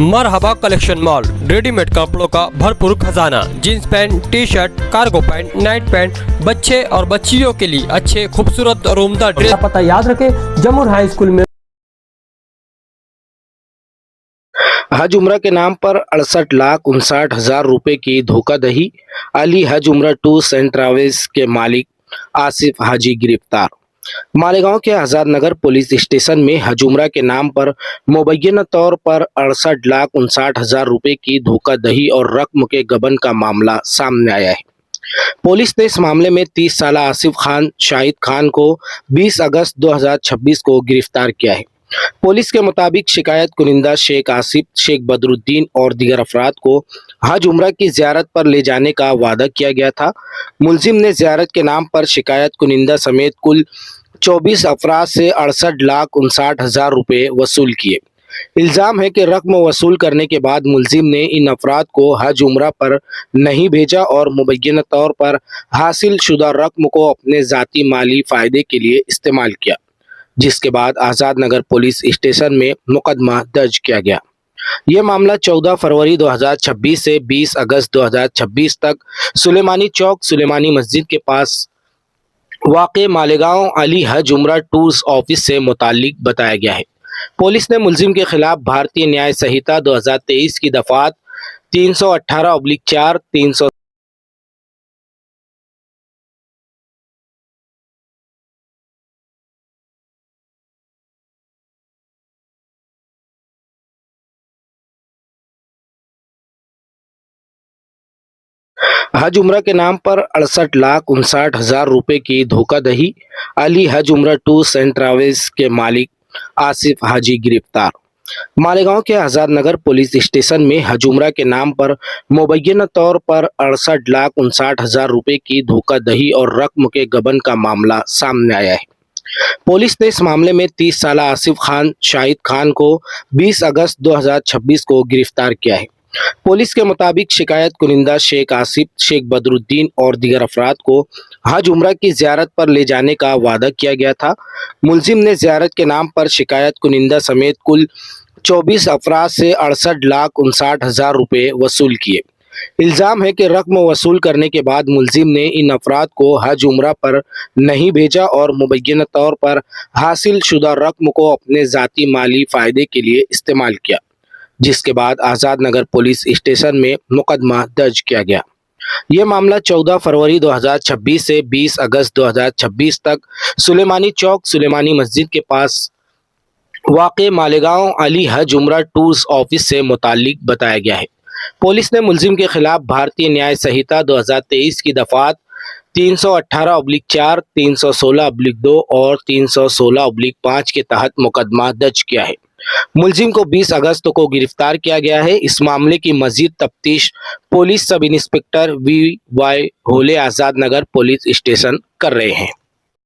मरहबा collection mall, readymade कपड़ों का भरपूर खजाना। Jeans pant, T shirt, cargo pant, night pant, बच्चे और बच्चियों के लिए अच्छे खूबसूरत और उम्दा ड्रेस। पता याद रखें, जमुर हाई स्कूल में। हज उम्रा के नाम पर 68,59,000 रुपए की धोखाधड़ी। अली हज उम्रा टूर्स एंड ट्रैवल्स के मालिक आसिफ हाजी गिरफ्तार। मालेगांव के आजाद नगर पुलिस स्टेशन में हज उम्रा के नाम पर मुबैना तौर पर 68,59,000 रुपए की धोखाधड़ी और रकम के गबन का मामला सामने आया है। पुलिस ने इस मामले में 30 साल आसिफ खान शाहिद खान को 20 अगस्त 2026 को गिरफ्तार किया है। पुलिस के मुताबिक शिकायत कुनिंदा शेख आसिफ, शेख बदरुद्दीन और दीगर अफराद को हज उम्रा की ज़ियारत पर ले जाने का वादा किया गया था। मुलजिम ने ज़ियारत के नाम पर शिकायत कुनिंदा समेत कुल 24 अफराद से 68,59,000 रुपये वसूल किए। इल्ज़ाम है कि रकम वसूल करने के बाद मुलजिम ने इन अफराद को हज उम्रा पर नहीं भेजा और मुबैना तौर पर हासिल शुदा रकम को अपने ज़ाती माली फ़ायदे के लिए इस्तेमाल किया, जिसके बाद आज़ाद नगर पुलिस स्टेशन में मुकदमा दर्ज किया गया। ये मामला 14 फरवरी 2026 से 20 अगस्त 2026 तक सुलेमानी चौक सुलेमानी मस्जिद के पास वाक़े मालेगांव अली हज उम्रा टूर्स ऑफिस से मुताल्लिक बताया गया है। पुलिस ने मुलजिम के खिलाफ भारतीय न्याय संहिता 2023 की दफात 318/4, 300 हज उम्रा के नाम पर 68,59,000 रुपए की धोखाधड़ी। अली हज उम्रा टूर्स एंड ट्रैवल्स के मालिक आसिफ हाजी गिरफ्तार। मालेगांव के आजाद नगर पुलिस स्टेशन में हज उम्रा के नाम पर मुबैना तौर पर 68,59,000 रुपए की धोखाधड़ी और रकम के गबन का मामला सामने आया है। पुलिस ने इस मामले में 30 साल आसिफ खान शाहिद खान को 20 अगस्त 2026 को गिरफ्तार किया है। पुलिस के मुताबिक शिकायत कुनिंदा शेख आसिफ, शेख बदरुद्दीन और दीगर अफराद को हज उम्रा की ज़ियारत पर ले जाने का वादा किया गया था। मुलजिम ने ज़ियारत के नाम पर शिकायत कुनिंदा समेत कुल 24 अफराद से 68,59,000 रुपये वसूल किए। इल्ज़ाम है कि रकम वसूल करने के बाद मुलजिम ने इन अफराद को हज उम्रा पर नहीं भेजा और मुबैना तौर पर हासिल शुदा रकम को अपने ज़ाती माली फ़ायदे के लिए इस्तेमाल किया, जिसके बाद आज़ाद नगर पुलिस स्टेशन में मुकदमा दर्ज किया गया। ये मामला 14 फरवरी 2026 से 20 अगस्त 2026 तक सुलेमानी चौक सुलेमानी मस्जिद के पास वाक़े मालेगांव अली हज उम्रा टूर्स ऑफिस से मुताल्लिक बताया गया है। पुलिस ने मुलजिम के खिलाफ भारतीय न्याय संहिता 2023 की दफात 318/4, 316/2 और 316/5 के तहत मुकदमा दर्ज किया है। मुलजिम को 20 अगस्त को गिरफ्तार किया गया है। इस मामले की मजीद तफ्तीश पुलिस सब इंस्पेक्टर VY होले आज़ाद नगर पुलिस स्टेशन कर रहे हैं।